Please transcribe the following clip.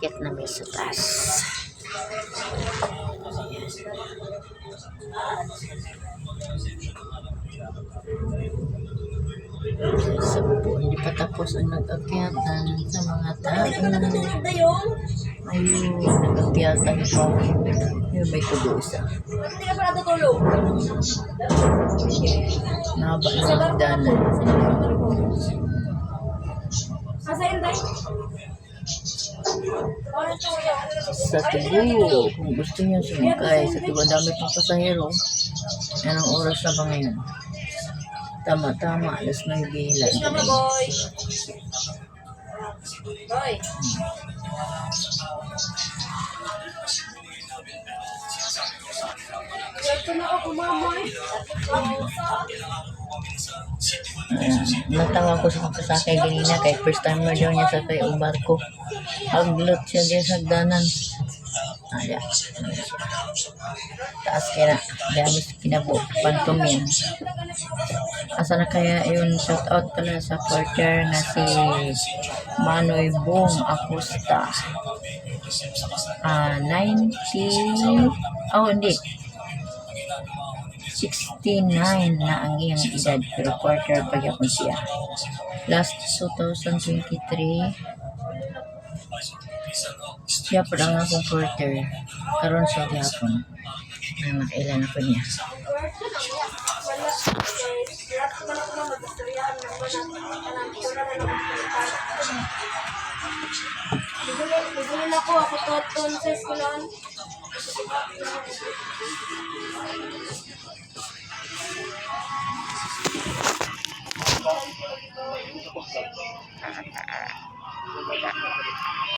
Aakyat na may sa taas. Sa po, hindi pa tapos ang nag-akyatan sa mga tao. Ayun, nag-akyatan pa. Yun, may tubo isa. Nahaba na ang hagdanan. Sa tubo, kung gusto niyo sumakay, sa tubo, dami pang pasahero. Anong oras na ba ngayon? Tama, alas 9 lang. Boy. Natawag ko sa sasakay ganina kay first time na daw niya sakay ang barko. Haglot siya din sa hagdanan. Ayan. Taas kaya gamit kinabo pantumin. Asa na kaya yun, shout out pala sa porter na si Manoy Bong Acosta. 90 hindi 69 na ang iyang edad pero porter pa yapon siya. Last 2023 siya pa lang akong porter karon sa yapon na nakailan ako niya. Bigulin ako tuton sa eskwelahan.